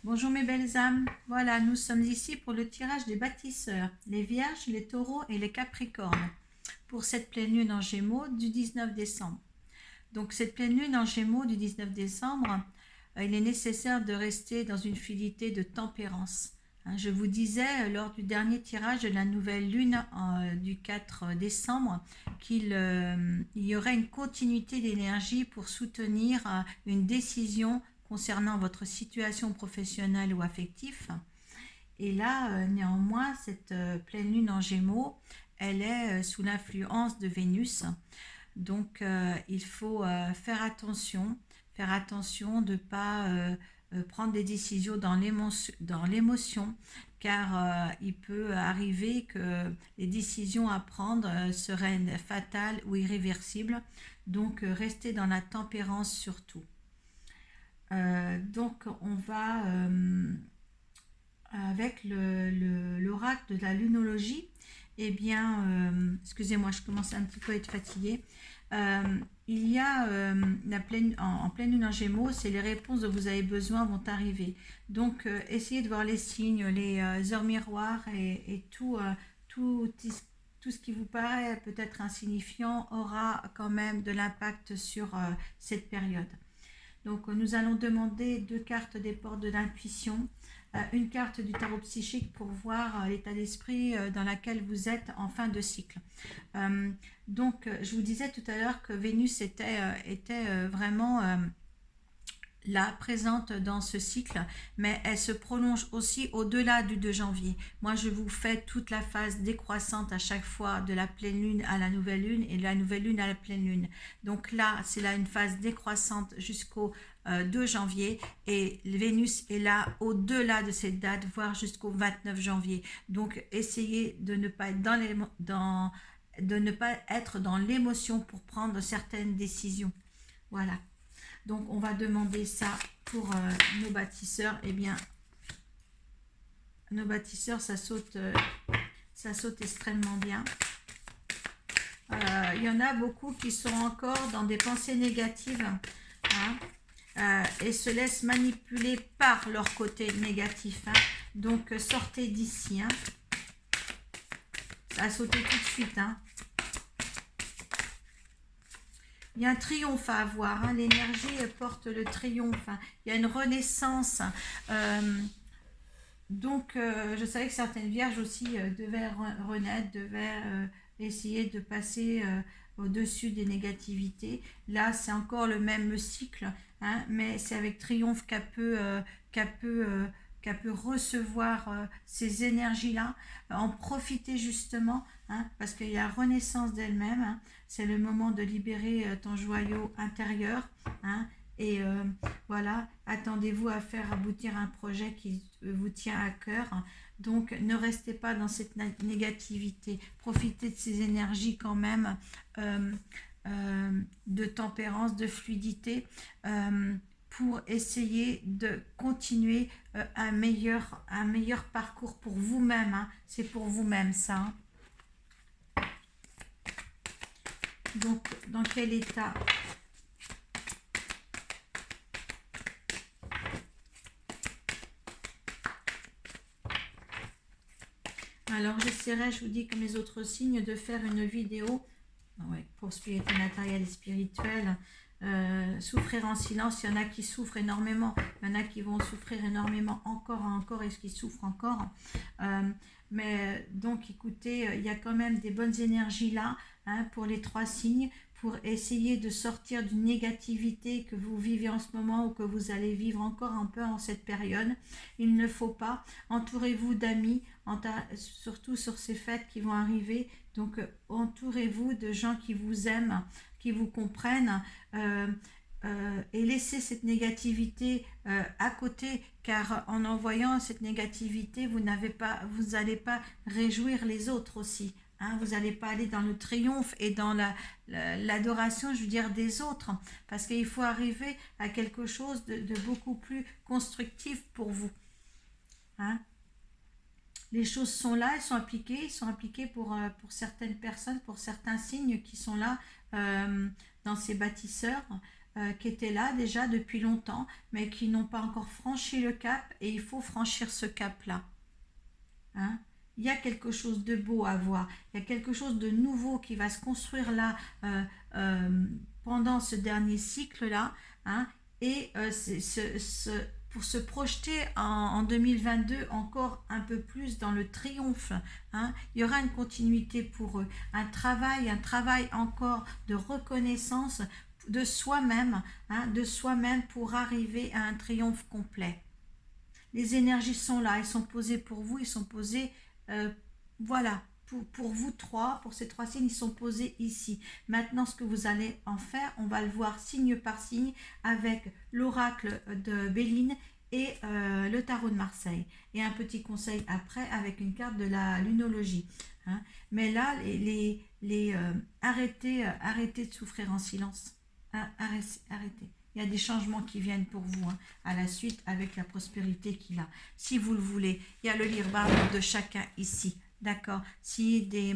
Bonjour mes belles âmes, voilà, nous sommes ici pour le tirage des bâtisseurs, les vierges, les taureaux et les capricornes, pour cette pleine lune en gémeaux du 19 décembre. Donc cette pleine lune en gémeaux du 19 décembre, il est nécessaire de rester dans une fluidité de tempérance. Je vous disais lors du dernier tirage de la nouvelle lune du 4 décembre qu'il y aurait une continuité d'énergie pour soutenir une décision concernant votre situation professionnelle ou affective. Et là, néanmoins, cette pleine lune en gémeaux, elle est sous l'influence de Vénus. Donc, il faut faire attention de ne pas prendre des décisions dans l'émotion, car il peut arriver que les décisions à prendre seraient fatales ou irréversibles. Donc, restez dans la tempérance surtout. Donc, on va avec l'oracle de la lunologie. Eh bien, excusez-moi, je commence un petit peu à être fatiguée. Il y a en pleine lune en gémeaux, c'est les réponses dont vous avez besoin vont arriver. Donc, essayez de voir les signes, les heures miroirs et tout, tout ce qui vous paraît peut-être insignifiant aura quand même de l'impact sur cette période. Donc, nous allons demander deux cartes des portes de l'intuition, une carte du tarot psychique pour voir l'état d'esprit dans lequel vous êtes en fin de cycle. Donc, je vous disais tout à l'heure que Vénus était vraiment là, présente dans ce cycle, mais elle se prolonge aussi au-delà du 2 janvier. Moi, je vous fais toute la phase décroissante à chaque fois, de la pleine lune à la nouvelle lune et de la nouvelle lune à la pleine lune. Donc là, c'est là une phase décroissante jusqu'au 2 janvier et Vénus est là au-delà de cette date, voire jusqu'au 29 janvier. Donc, essayez de ne pas être de ne pas être dans l'émotion pour prendre certaines décisions. Voilà. Donc, on va demander ça pour nos bâtisseurs. Eh bien, nos bâtisseurs, ça saute extrêmement bien. Il y en a beaucoup qui sont encore dans des pensées négatives, et se laissent manipuler par leur côté négatif. Donc, sortez d'ici. Ça a sauté tout de suite. Il y a un triomphe à avoir. L'énergie porte le triomphe. Il y a une renaissance. Donc, je savais que certaines vierges aussi devaient renaître, devaient essayer de passer au-dessus des négativités. Là, c'est encore le même cycle, mais c'est avec triomphe qu'elle peut, qu'elle peut recevoir ces énergies-là, en profiter justement, parce qu'il y a renaissance d'elle-même. C'est le moment de libérer ton joyau intérieur. Et voilà, attendez-vous à faire aboutir un projet qui vous tient à cœur. Donc, ne restez pas dans cette négativité. Profitez de ces énergies quand même de tempérance, de fluidité, pour essayer de continuer un meilleur parcours pour vous-même. C'est pour vous-même ça. Donc, dans quel état ? Alors, j'essaierai, je vous dis, comme les autres signes, de faire une vidéo pour spirituel, matériel et spirituel. Souffrir en silence, il y en a qui souffrent énormément, il y en a qui vont souffrir énormément encore et qui souffrent encore. Mais donc, écoutez, il y a quand même des bonnes énergies là, pour les trois signes, pour essayer de sortir d'une négativité que vous vivez en ce moment ou que vous allez vivre encore un peu en cette période. Il ne faut pas. Entourez-vous d'amis, surtout sur ces fêtes qui vont arriver. Donc, entourez-vous de gens qui vous aiment, qui vous comprennent, et laissez cette négativité à côté, car en envoyant cette négativité, vous n'allez pas réjouir les autres aussi. Vous n'allez pas aller dans le triomphe et dans l'adoration, je veux dire, des autres, parce qu'il faut arriver à quelque chose de beaucoup plus constructif pour vous. Les choses sont là, elles sont appliquées pour certaines personnes, pour certains signes qui sont là dans ces bâtisseurs. qui étaient là déjà depuis longtemps, mais qui n'ont pas encore franchi le cap, et il faut franchir ce cap-là. Hein? Il y a quelque chose de beau à voir, il y a quelque chose de nouveau qui va se construire là euh, pendant ce dernier cycle-là, hein? Et pour se projeter en 2022 encore un peu plus dans le triomphe, hein? Il y aura une continuité pour eux, un travail encore de reconnaissance de soi-même, hein? De soi-même pour arriver à un triomphe complet. Les énergies sont là, elles sont posées pour vous, ils sont posées, euh, voilà, pour vous trois, pour ces trois signes, ils sont posés ici. Maintenant, ce que vous allez en faire, on va le voir signe par signe avec l'oracle de Béline et le tarot de Marseille. Et un petit conseil après avec une carte de la lunologie. Hein. Mais là, arrêtez de souffrir en silence. Arrêtez. Il y a des changements qui viennent pour vous, hein, à la suite avec la prospérité qu'il a. Si vous le voulez, il y a le libre de chacun ici. D'accord. Si des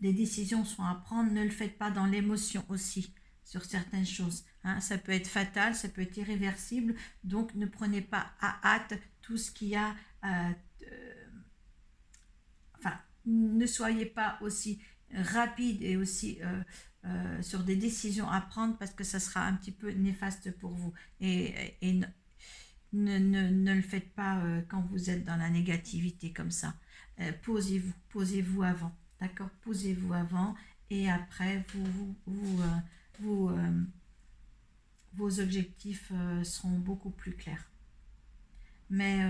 décisions sont à prendre, ne le faites pas dans l'émotion aussi sur certaines choses. Hein. Ça peut être fatal, ça peut être irréversible. Donc ne prenez pas à hâte tout ce qu'il y a. Enfin, ne soyez pas aussi rapide et aussi sur des décisions à prendre parce que ça sera un petit peu néfaste pour vous. Et ne le faites pas quand vous êtes dans la négativité comme ça. Posez-vous avant, d'accord? Posez-vous avant et après vos objectifs seront beaucoup plus clairs. Mais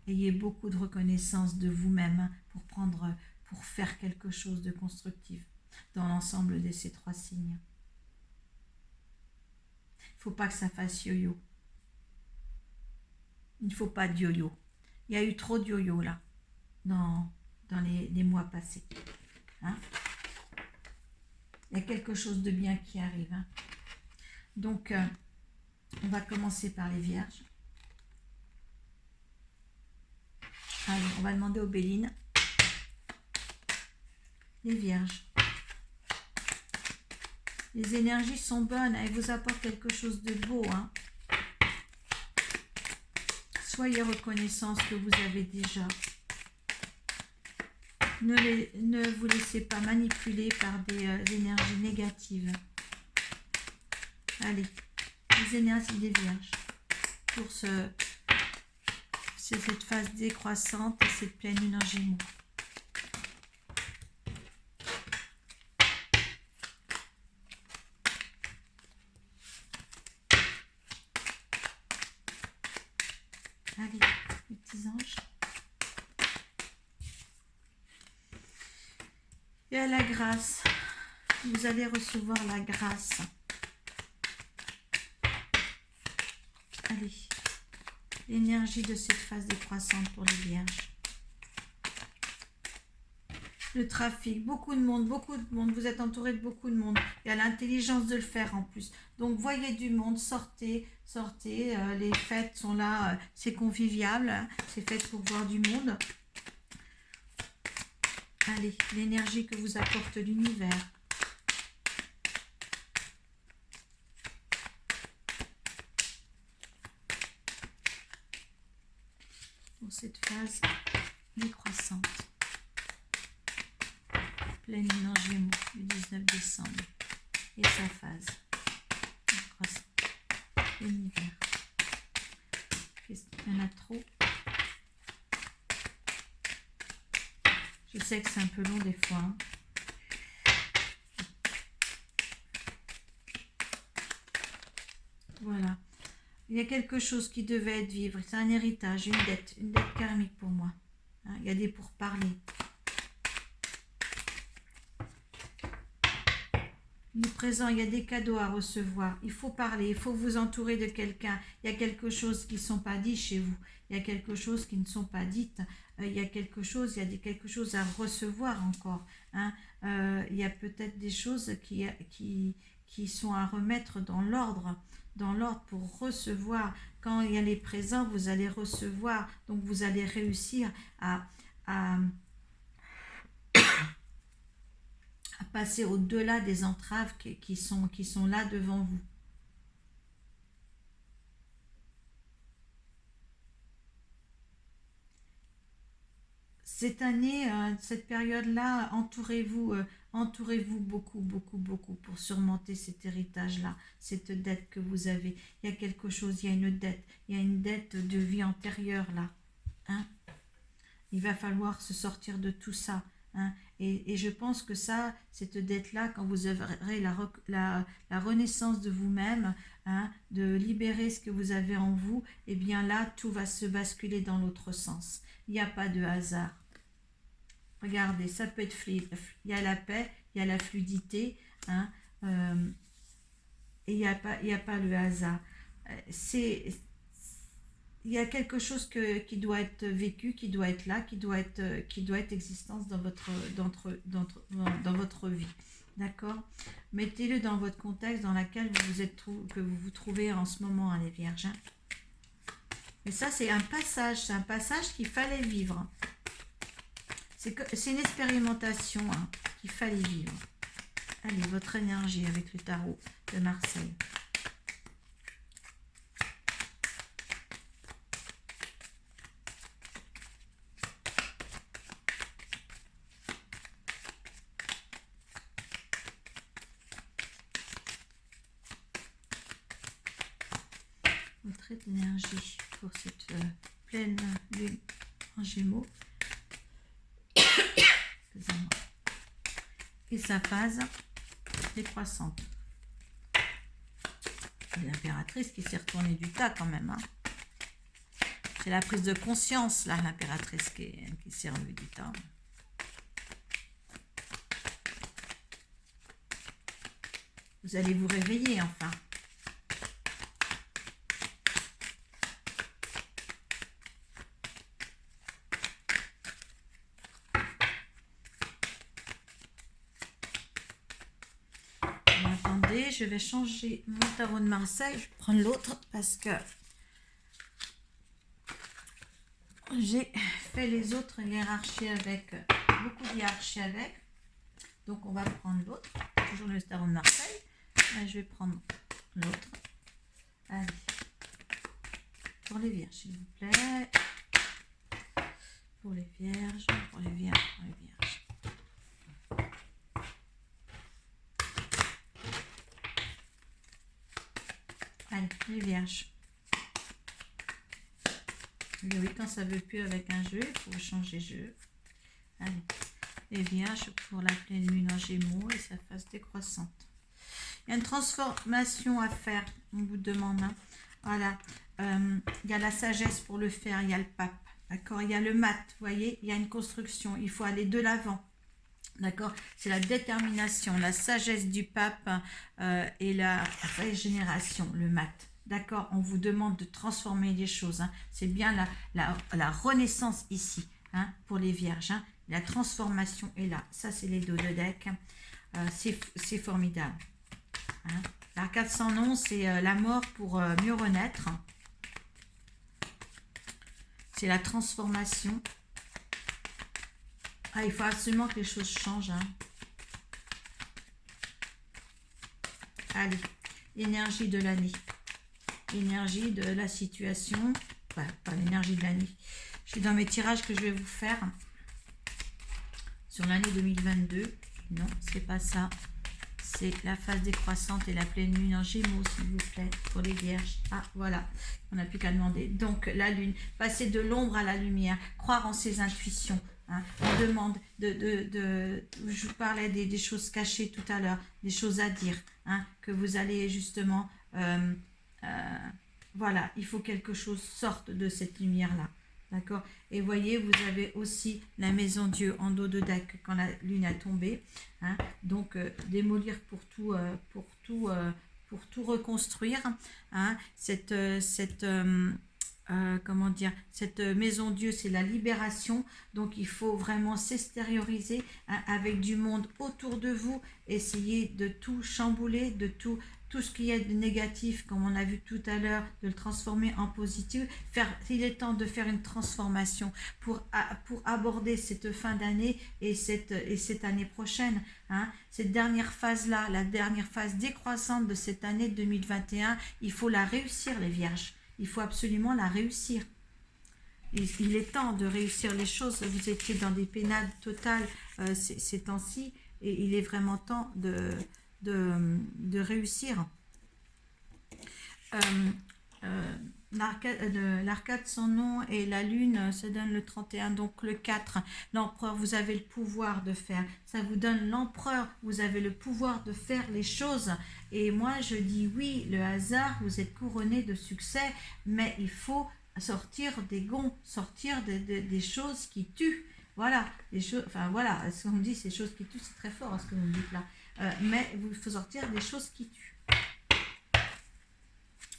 ayez beaucoup de reconnaissance de vous-même, hein, pour faire quelque chose de constructif dans l'ensemble de ces trois signes. Il ne faut pas que ça fasse yo-yo. Il ne faut pas de yo-yo. Il y a eu trop de yo-yo là, dans les mois passés. Hein? Il y a quelque chose de bien qui arrive. Hein? Donc, on va commencer par les vierges. Allez, on va demander aux Bélines. Les vierges. Les énergies sont bonnes, elles vous apportent quelque chose de beau. Hein. Soyez reconnaissants ce que vous avez déjà. Ne vous laissez pas manipuler par des énergies négatives. Allez, les énergies des vierges. Pour cette phase décroissante et cette pleine lune en Gémeaux. Allez, les petits anges. Et à la grâce, vous allez recevoir la grâce. Allez, l'énergie de cette phase décroissante pour les vierges. Le trafic, beaucoup de monde, vous êtes entouré de beaucoup de monde. Il y a l'intelligence de le faire en plus. Donc voyez du monde, sortez, les fêtes sont là, c'est convivial, hein, c'est fait pour voir du monde. Allez, l'énergie que vous apporte l'univers. Pour cette phase décroissante. Pleine lune en Gémeaux, le 19 décembre. Et sa phase décroissante. L'univers. Il y en a trop. Je sais que c'est un peu long des fois. Hein. Voilà. Il y a quelque chose qui devait être vivre. C'est un héritage, une dette karmique pour moi. Hein, il y a des pourparlers. Du présent, il y a des cadeaux à recevoir. Il faut parler, il faut vous entourer de quelqu'un. Il y a quelque chose qui ne sont pas dit chez vous. Il y a quelque chose qui ne sont pas dites. Il y a quelque chose à recevoir encore. Hein. Il y a peut-être des choses qui sont à remettre dans l'ordre pour recevoir. Quand il y a les présents, vous allez recevoir. Donc vous allez réussir à à passer au-delà des entraves qui sont là devant vous. Cette année, cette période-là, entourez-vous beaucoup, beaucoup, beaucoup pour surmonter cet héritage-là, cette dette que vous avez. Il y a quelque chose, il y a une dette de vie antérieure là. Hein? Il va falloir se sortir de tout ça. Hein? Et je pense que ça, cette dette-là, quand vous aurez la renaissance de vous-même, hein, de libérer ce que vous avez en vous, et bien là, tout va se basculer dans l'autre sens. Il n'y a pas de hasard. Regardez, ça peut être fluide. Il y a la paix, il y a la fluidité, hein, et il n'y a pas le hasard. Il y a quelque chose qui doit être vécu, qui doit être là, qui doit être existence dans votre vie. D'accord? Mettez-le dans votre contexte dans lequel que vous vous trouvez en ce moment, hein, les vierges. Hein. Et ça, c'est un passage qu'il fallait vivre. C'est une expérimentation, hein, qu'il fallait vivre. Allez, votre énergie avec le tarot de Marseille. Votre énergie pour cette pleine lune en Gémeaux. Et sa phase décroissante. L'impératrice qui s'est retournée du tas quand même. Hein. C'est la prise de conscience, là, l'impératrice qui s'est revue du tas. Vous allez vous réveiller, enfin. Je vais changer mon tarot de Marseille. Je vais prendre l'autre parce que j'ai fait les autres hiérarchies avec, beaucoup d'hiérarchies avec. Donc on va prendre l'autre. Toujours le tarot de Marseille. Là, je vais prendre l'autre. Allez. Pour les vierges, s'il vous plaît. Pour les vierges, pour les vierges, pour les vierges. Allez, les vierges. Et oui, quand ça ne veut plus avec un jeu, il faut changer de jeu. Allez, les vierges pour la pleine lune en Gémeaux et sa phase décroissante. Il y a une transformation à faire, on vous demande. Hein. Voilà, il y a la sagesse pour le faire, il y a le pape. D'accord, il y a le mat, vous voyez, il y a une construction, il faut aller de l'avant. D'accord, c'est la détermination, la sagesse du pape et la régénération, le mat. D'accord, on vous demande de transformer les choses. Hein. C'est bien la renaissance ici, hein, pour les vierges. Hein. La transformation est là. Ça, c'est les dos de deck. C'est formidable. Hein. L'arcade sans nom, c'est la mort pour mieux renaître. C'est la transformation. Ah, il faut absolument que les choses changent. Hein. Allez, énergie de l'année. Énergie de la situation. Enfin, pas l'énergie de l'année. Je suis dans mes tirages que je vais vous faire sur l'année 2022. Non, c'est pas ça. C'est la phase décroissante et la pleine lune en Gémeaux, s'il vous plaît, pour les vierges. Ah, voilà, on n'a plus qu'à demander. Donc, la lune, passer de l'ombre à la lumière, croire en ses intuitions. Hein. On demande je vous parlais des choses cachées tout à l'heure, des choses à dire, hein, que vous allez justement, voilà, il faut que quelque chose sorte de cette lumière-là, d'accord. Et voyez, vous avez aussi la maison Dieu en dos de deck quand la lune a tombé, hein, donc démolir pour tout reconstruire, hein, comment dire, cette maison Dieu, c'est la libération, donc il faut vraiment s'extérioriser, hein, avec du monde autour de vous, essayer de tout chambouler, de tout tout ce qui est de négatif, comme on a vu tout à l'heure, de le transformer en positif. Il est temps de faire une transformation pour aborder cette fin d'année et cette année prochaine. Hein. Cette dernière phase-là, la dernière phase décroissante de cette année 2021, il faut la réussir, les vierges. Il faut absolument la réussir. Il est temps de réussir les choses. Vous étiez dans des pénades totales ces temps-ci et il est vraiment temps de réussir. L'arcade, son nom et la lune se donne le 31, donc le 4. L'empereur, vous avez le pouvoir de faire. Ça vous donne l'empereur, vous avez le pouvoir de faire les choses. Et moi, je dis oui, le hasard, vous êtes couronné de succès, mais il faut sortir des gonds, sortir des choses qui tuent. Voilà, des choses, enfin voilà, ce qu'on me dit, ces choses qui tuent, c'est très fort ce que vous me dites là. Mais il faut sortir des choses qui tuent.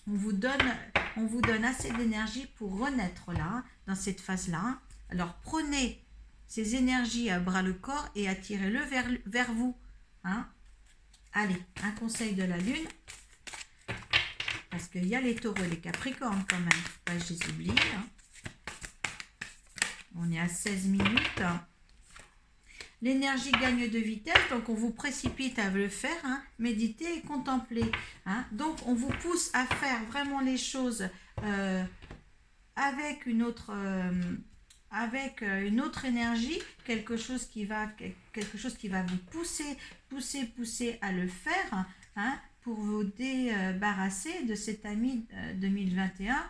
On vous donne assez d'énergie pour renaître là, dans cette phase-là. Alors prenez ces énergies à bras le corps et attirez-le vers vous. Hein. Allez, un conseil de la lune. Parce qu'il y a les taureaux et les capricornes quand même. Pas je les oublie. Hein. On est à 16 minutes. L'énergie gagne de vitesse, donc on vous précipite à le faire, hein, méditer et contempler. Hein. Donc on vous pousse à faire vraiment les choses avec une autre énergie, quelque chose qui va vous pousser à le faire, hein, pour vous débarrasser de cet ami 2021,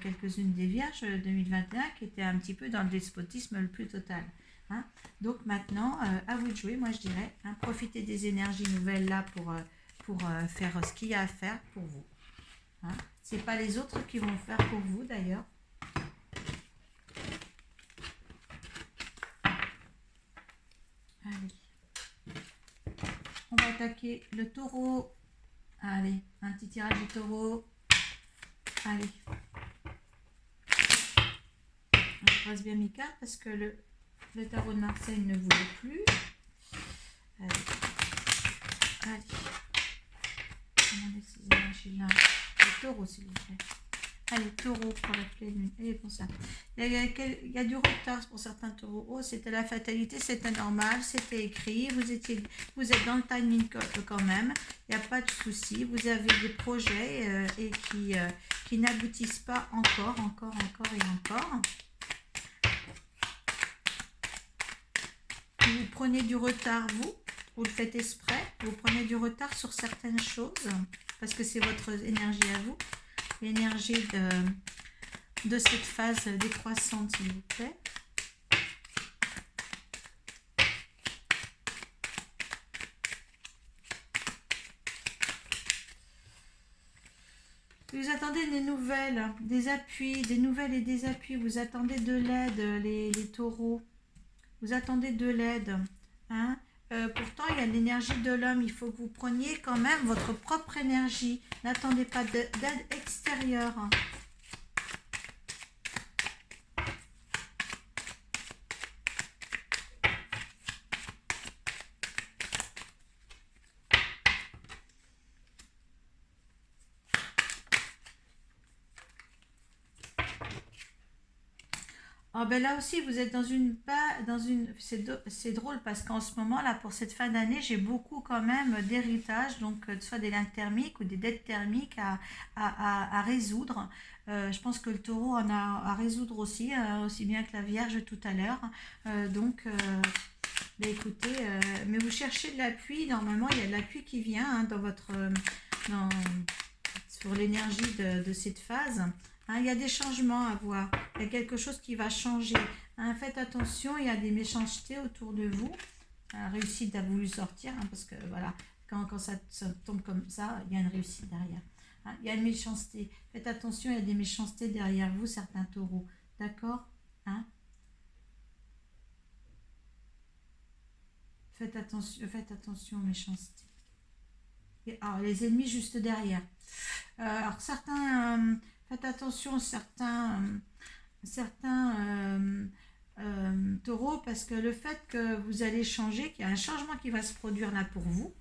quelques-unes des vierges 2021 qui étaient un petit peu dans le despotisme le plus total. Hein. Donc maintenant, à vous de jouer, moi je dirais, hein, profitez des énergies nouvelles là pour faire ce qu'il y a à faire pour vous. Hein. Ce n'est pas les autres qui vont le faire pour vous d'ailleurs. Allez. On va attaquer le taureau. Allez, un petit tirage du taureau. Allez. Je passe bien mes cartes parce que le tarot de Marseille ne voulait plus. Allez. Allez. Demandez ces énergies-là. Le taureau, s'il vous plaît. Allez, taureau pour la pleine lune. Allez, pour ça. Il y a du retard pour certains taureaux. Oh, c'était la fatalité, c'était normal, c'était écrit. Vous êtes dans le timing quand même. Il n'y a pas de souci. Vous avez des projets et qui n'aboutissent pas encore et encore. Vous prenez du retard, vous le faites exprès, vous prenez du retard sur certaines choses, parce que c'est votre énergie à vous, l'énergie de cette phase décroissante, s'il vous plaît. Vous attendez des nouvelles, des appuis, des nouvelles et des appuis, vous attendez de l'aide, les taureaux. Vous attendez de l'aide. Hein. Pourtant, il y a l'énergie de l'homme. Il faut que vous preniez quand même votre propre énergie. N'attendez pas d'aide extérieure. Oh ben là aussi, vous êtes c'est drôle parce qu'en ce moment, là, pour cette fin d'année, j'ai beaucoup quand même d'héritage, donc soit des liens thermiques ou des dettes thermiques à résoudre. Je pense que le taureau en a à résoudre aussi, aussi bien que la Vierge tout à l'heure. Ben écoutez, mais vous cherchez de l'appui, normalement, il y a de l'appui qui vient hein, sur l'énergie de cette phase. Hein, il y a des changements à voir. Il y a quelque chose qui va changer. Hein, faites attention, il y a des méchancetés autour de vous. Réussite a voulu sortir, hein, parce que voilà, quand ça tombe comme ça, il y a une réussite derrière. Hein, il y a une méchanceté. Faites attention, il y a des méchancetés derrière vous, certains taureaux. D'accord, hein. Faites attention aux méchancetés. Alors, les ennemis juste derrière. Alors, certains... faites attention certains taureaux parce que le fait que vous allez changer, qu'il y a un changement qui va se produire là pour vous,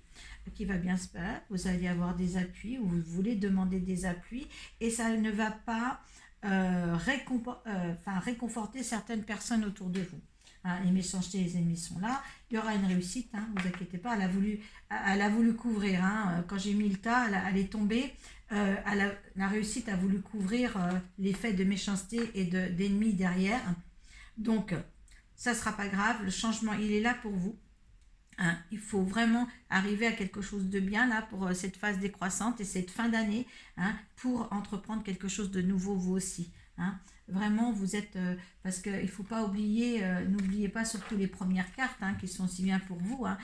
qui va bien se passer. Vous allez avoir des appuis ou vous voulez demander des appuis et ça ne va pas réconforter certaines personnes autour de vous. Hein, les méchancetés, les ennemis sont là. Il y aura une réussite, hein, ne vous inquiétez pas. Elle a voulu couvrir. Hein, quand j'ai mis le tas, elle est tombée. La réussite a voulu couvrir l'effet de méchanceté et d'ennemis derrière. Donc, ça ne sera pas grave. Le changement, il est là pour vous. Hein, il faut vraiment arriver à quelque chose de bien là pour cette phase décroissante et cette fin d'année, hein, pour entreprendre quelque chose de nouveau vous aussi. Hein. Vraiment, vous êtes... parce qu'il ne faut pas oublier, n'oubliez pas surtout les premières cartes, hein, qui sont aussi bien pour vous. Hein.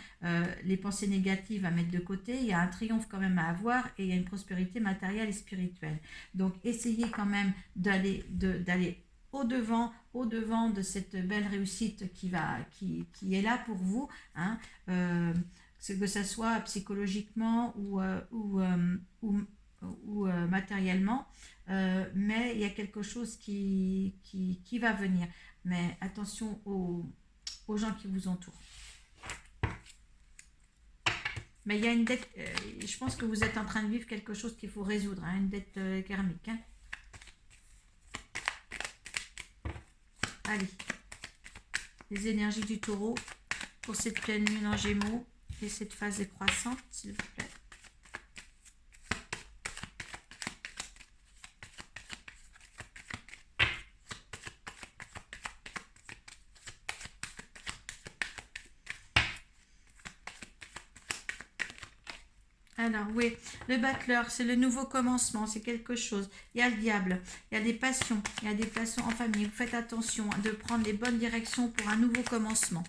Les pensées négatives à mettre de côté, il y a un triomphe quand même à avoir et il y a une prospérité matérielle et spirituelle. Donc, essayez quand même d'aller au-devant de cette belle réussite qui est là pour vous, hein, que ce soit psychologiquement ou matériellement, mais il y a quelque chose qui va venir. Mais attention aux gens qui vous entourent. Mais il y a une dette, je pense que vous êtes en train de vivre quelque chose qu'il faut résoudre, hein, une dette karmique. Hein. Allez, les énergies du taureau pour cette pleine lune en gémeaux et cette phase décroissante, s'il vous plaît. Alors oui, le battleur, c'est le nouveau commencement, c'est quelque chose. Il y a le diable, il y a des passions en famille. Vous faites attention de prendre les bonnes directions pour un nouveau commencement.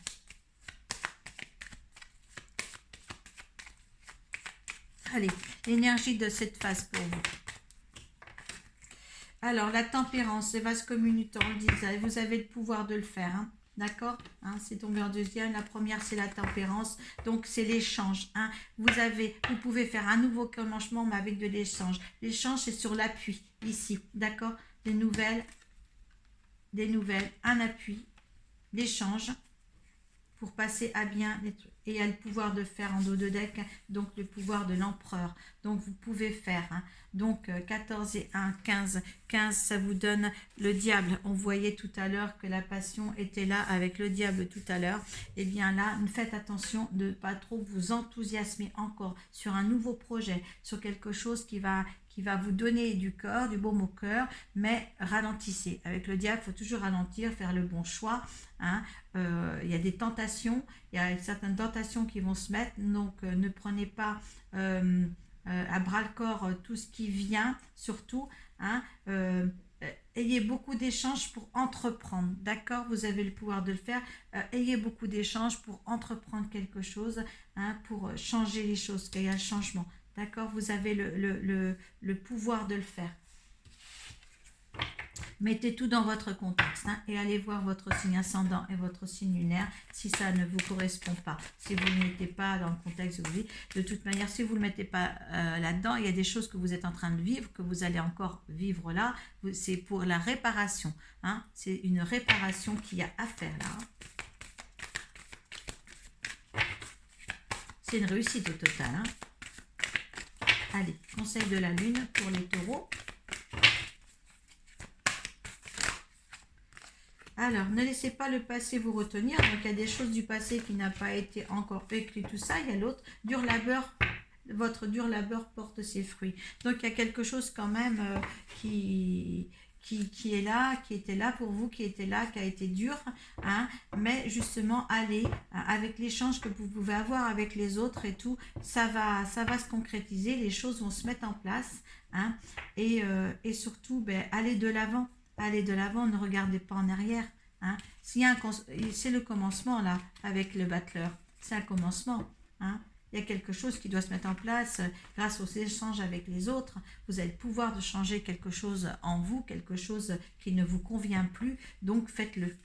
Allez, l'énergie de cette phase pour vous. Alors, la tempérance, les vases communicants, on le disait, vous avez le pouvoir de le faire, hein. D'accord, hein, c'est tombé en deuxième. La première, c'est la tempérance. Donc, c'est l'échange. Hein. Vous pouvez faire un nouveau commencement, mais avec de l'échange. L'échange, c'est sur l'appui, ici. D'accord, des nouvelles, un appui, l'échange pour passer à bien les trucs. Et il y a le pouvoir de faire en dos de deck, donc le pouvoir de l'empereur. Donc, vous pouvez faire. Hein. Donc, 14 et 1, 15. 15, ça vous donne le diable. On voyait tout à l'heure que la passion était là avec le diable tout à l'heure. Et bien là, faites attention de ne pas trop vous enthousiasmer encore sur un nouveau projet, sur quelque chose qui va vous donner du corps, du baume au cœur, mais ralentissez. Avec le diable, il faut toujours ralentir, faire le bon choix. Hein. Il y a des tentations, il y a certaines tentations qui vont se mettre, donc ne prenez pas à bras le corps tout ce qui vient, surtout. Hein. Ayez beaucoup d'échanges pour entreprendre, d'accord, vous avez le pouvoir de le faire. Ayez beaucoup d'échanges pour entreprendre quelque chose, hein, pour changer les choses, qu'il y a un changement, d'accord, vous avez le pouvoir de le faire. Mettez tout dans votre contexte, hein, et allez voir votre signe ascendant et votre signe lunaire si ça ne vous correspond pas. Si vous ne mettez pas dans le contexte de vie, de toute manière, si vous ne le mettez pas là-dedans, il y a des choses que vous êtes en train de vivre, que vous allez encore vivre là. C'est pour la réparation. Hein, c'est une réparation qu'il y a à faire là. C'est une réussite au total. Hein. Allez, conseil de la lune pour les taureaux. Alors, ne laissez pas le passé vous retenir. Donc, il y a des choses du passé qui n'ont pas été encore vécues, tout ça. Il y a l'autre, dur labeur. Votre dur labeur porte ses fruits. Donc, il y a quelque chose quand même qui est là, qui était là pour vous, qui était là, qui a été dur. Hein, mais justement, allez, avec l'échange que vous pouvez avoir avec les autres et tout, ça va se concrétiser. Les choses vont se mettre en place. Hein, et surtout, allez de l'avant. Allez de l'avant, ne regardez pas en arrière. Hein. C'est le commencement là, avec le battleur. C'est un commencement. Hein. Il y a quelque chose qui doit se mettre en place grâce aux échanges avec les autres. Vous avez le pouvoir de changer quelque chose en vous, quelque chose qui ne vous convient plus. Donc faites-le.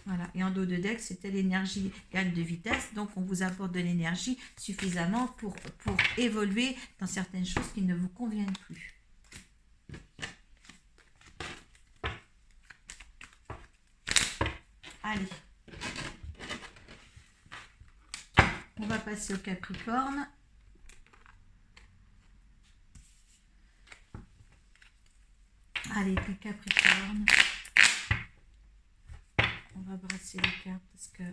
Voilà. Et en dos de deck, c'était l'énergie gagne de vitesse. Donc on vous apporte de l'énergie suffisamment pour évoluer dans certaines choses qui ne vous conviennent plus. Allez. On va passer au Capricorne. Allez, le Capricorne. On va brasser les cartes parce que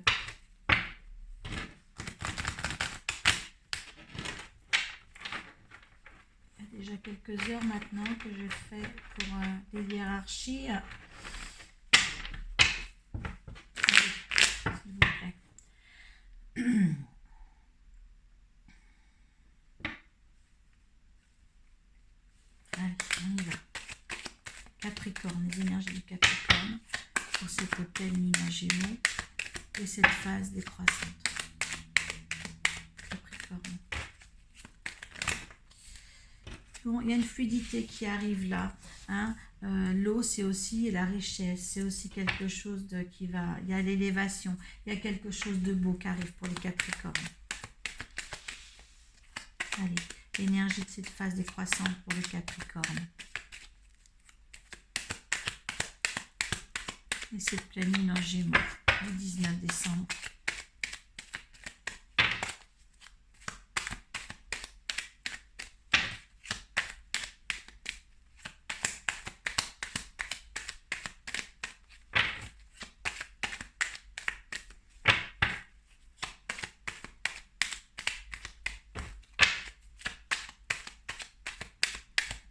il y a déjà quelques heures maintenant que je fais pour des hiérarchies. Allez, s'il vous plaît. Allez, on y va. Capricorne, les énergies du Capricorne pour cette pleine lune en Gémeaux et cette phase décroissante. Capricorne. Bon, il y a une fluidité qui arrive là. Hein. L'eau, c'est aussi la richesse, c'est aussi quelque chose qui va... Il y a l'élévation, il y a quelque chose de beau qui arrive pour les Capricornes. Allez, l'énergie de cette phase décroissante pour le Capricorne. Et cette pleine lune en Gémeaux, le 19 décembre.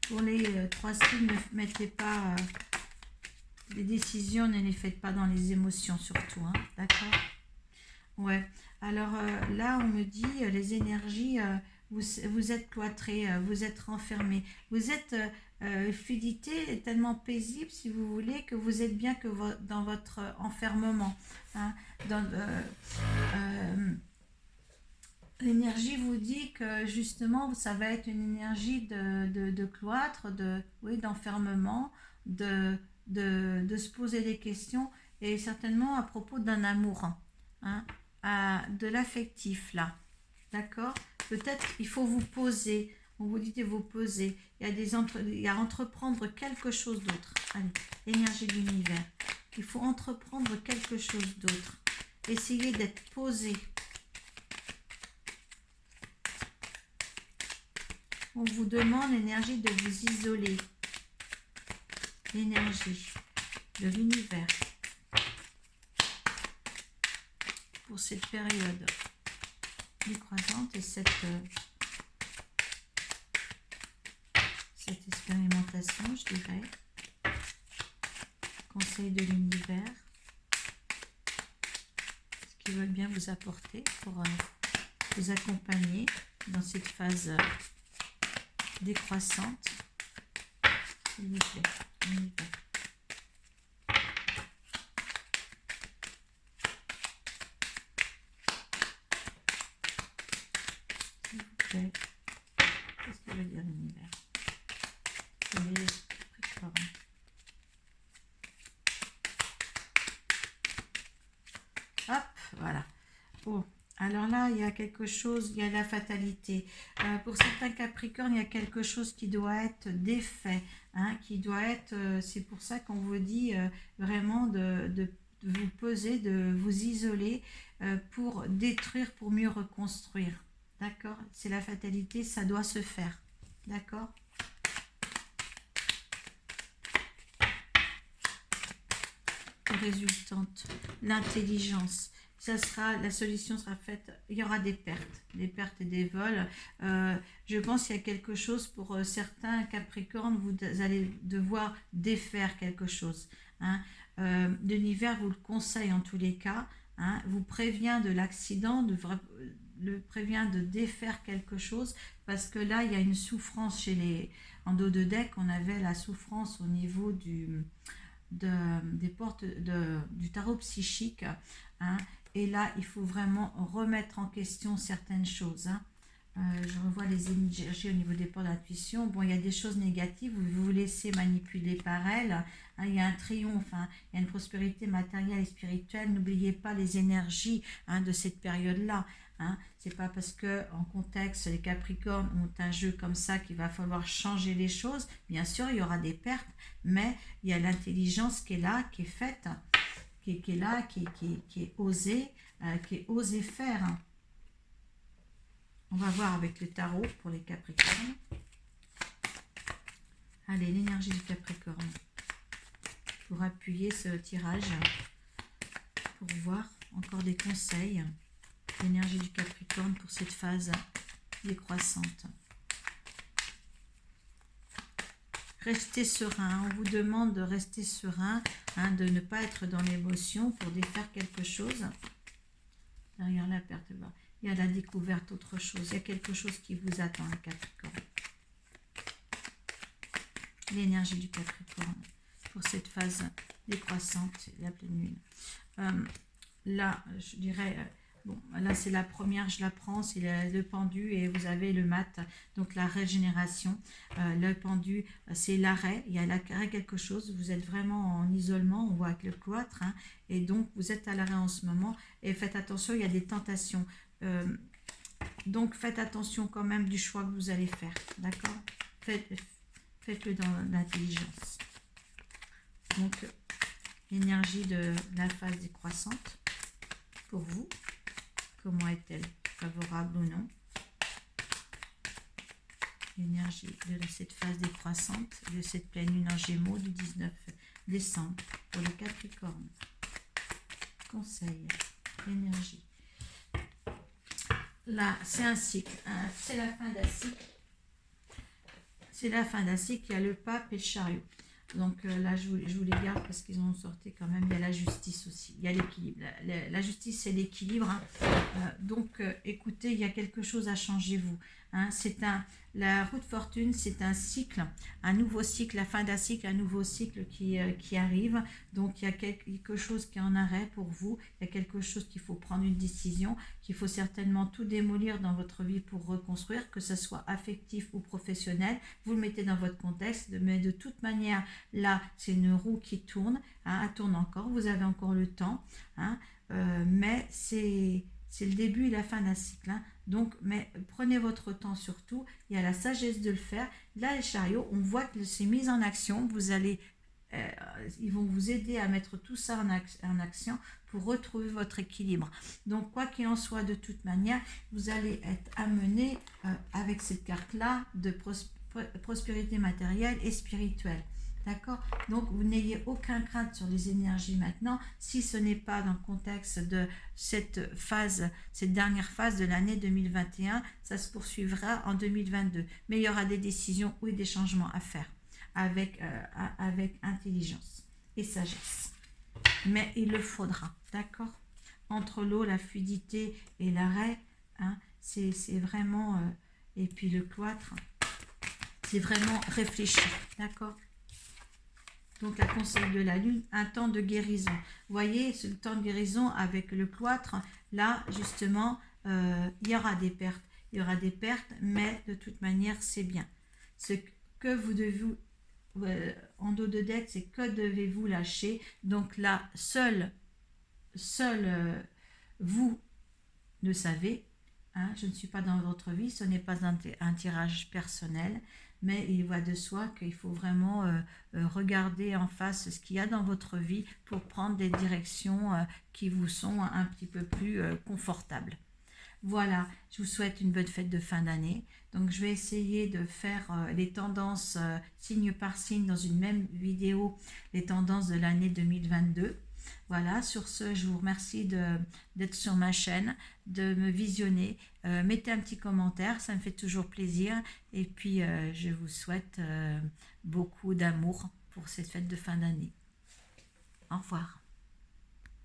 Pour les trois signes, ne mettez pas les décisions, ne les faites pas dans les émotions surtout, hein, d'accord? Ouais, alors là on me dit les énergies, vous êtes cloîtrés, vous êtes renfermés, vous êtes fluidité est tellement paisible si vous voulez que vous êtes bien que dans votre enfermement, hein, l'énergie vous dit que justement ça va être une énergie de cloître, oui, d'enfermement, de se poser des questions et certainement à propos d'un amour, hein, de l'affectif là, d'accord? Peut-être il faut vous poser, on vous dit de vous poser, il y a entreprendre quelque chose d'autre. Allez, énergie de l'univers, il faut entreprendre quelque chose d'autre, essayez d'être posé. On vous demande l'énergie de vous isoler. L'énergie de l'univers pour cette période décroissante et cette expérimentation, je dirais. Conseil de l'univers. Ce qu'ils veulent bien vous apporter pour vous accompagner dans cette phase décroissante, s'il vous plaît, on y va. S'il vous plaît, qu'est-ce que veut dire l'univers? Hop, voilà. Oh. Alors là, il y a quelque chose, il y a la fatalité. Pour certains Capricornes, il y a quelque chose qui doit être défait, hein, qui doit être, c'est pour ça qu'on vous dit vraiment de vous peser, de vous isoler pour détruire, pour mieux reconstruire. D'accord? C'est la fatalité, ça doit se faire. D'accord? Résultante, l'intelligence. La solution sera faite, il y aura des pertes et des vols. Je pense qu'il y a quelque chose pour certains Capricornes, vous allez devoir défaire quelque chose. Hein. L'univers vous le conseille en tous les cas, hein, vous prévient de l'accident, le prévient de défaire quelque chose, parce que là, il y a une souffrance en dos de deck, on avait la souffrance au niveau des portes du tarot psychique, hein, et là il faut vraiment remettre en question certaines choses, hein. Je revois les énergies au niveau des portes d'intuition. Bon, il y a des choses négatives, vous vous laissez manipuler par elles, hein, il y a un triomphe, hein, il y a une prospérité matérielle et spirituelle. N'oubliez pas les énergies, hein, de cette période là, hein. C'est pas parce que en contexte les Capricornes ont un jeu comme ça qu'il va falloir changer les choses. Bien sûr il y aura des pertes, mais il y a l'intelligence qui est là, qui est faite, qui est là, qui est osée, qui est osée faire, hein. On va voir avec le tarot pour les Capricornes. Allez, l'énergie du Capricorne. Pour appuyer ce tirage, pour voir encore des conseils. L'énergie du Capricorne pour cette phase décroissante. Restez serein. On vous demande de rester serein, hein, de ne pas être dans l'émotion pour défaire quelque chose. Derrière la perte, il y a la découverte d'autre chose. Il y a quelque chose qui vous attend, le Capricorne. L'énergie du Capricorne pour cette phase décroissante, la pleine lune. Là, je dirais, bon, là c'est la première, je la prends, c'est le pendu et vous avez le mat, donc la régénération. Le pendu, c'est l'arrêt, il y a l'arrêt quelque chose, vous êtes vraiment en isolement, on voit avec le cloître, hein, et donc vous êtes à l'arrêt en ce moment, et faites attention, il y a des tentations. Donc faites attention quand même du choix que vous allez faire, d'accord? Faites-le dans l'intelligence. Donc, l'énergie de la phase décroissante, pour vous, comment est-elle? Favorable ou non? L'énergie de cette phase décroissante, de cette pleine lune en Gémeaux du 19 décembre, pour les Capricornes. Conseil, énergie. Là, c'est un cycle, hein, c'est la fin d'un cycle. C'est la fin d'un cycle, il y a le pape et le chariot. Donc là, je vous les garde parce qu'ils ont sorti quand même. Il y a la justice aussi, il y a l'équilibre. La justice, c'est l'équilibre. Hein. Donc, écoutez, il y a quelque chose à changer, vous. Hein. La roue de fortune, c'est un cycle, un nouveau cycle, la fin d'un cycle, un nouveau cycle qui arrive. Donc, il y a quelque chose qui est en arrêt pour vous. Il y a quelque chose qu'il faut prendre une décision, qu'il faut certainement tout démolir dans votre vie pour reconstruire, que ce soit affectif ou professionnel. Vous le mettez dans votre contexte, mais de toute manière, là, c'est une roue qui tourne, hein, elle tourne encore, vous avez encore le temps, hein, mais c'est le début et la fin d'un cycle. Hein. Donc, mais prenez votre temps surtout, il y a la sagesse de le faire. Là, les chariots, on voit que c'est mis en action, ils vont vous aider à mettre tout ça en action pour retrouver votre équilibre. Donc, quoi qu'il en soit, de toute manière, vous allez être amené avec cette carte-là de prospérité matérielle et spirituelle. D'accord? Donc, vous n'ayez aucune crainte sur les énergies maintenant, si ce n'est pas dans le contexte de cette dernière phase de l'année 2021, ça se poursuivra en 2022. Mais il y aura des décisions ou des changements à faire avec intelligence et sagesse. Mais il le faudra, d'accord? Entre l'eau, la fluidité et l'arrêt, hein, c'est vraiment... et puis le cloître, c'est vraiment réfléchir, d'accord? Donc, la conseil de la lune, un temps de guérison. Vous voyez, ce temps de guérison avec le cloître, là, justement, il y aura des pertes. Il y aura des pertes, mais de toute manière, c'est bien. Ce que vous devez, en dos de deck, c'est que devez-vous lâcher. Donc là, seul vous le savez. Hein, je ne suis pas dans votre vie, ce n'est pas un tirage personnel. Mais il va de soi qu'il faut vraiment regarder en face ce qu'il y a dans votre vie pour prendre des directions qui vous sont un petit peu plus confortables. Voilà, je vous souhaite une bonne fête de fin d'année. Donc, je vais essayer de faire les tendances signe par signe dans une même vidéo, les tendances de l'année 2022. Voilà, sur ce, je vous remercie d'être sur ma chaîne, de me visionner. Mettez un petit commentaire, ça me fait toujours plaisir. Et puis, je vous souhaite beaucoup d'amour pour cette fête de fin d'année. Au revoir.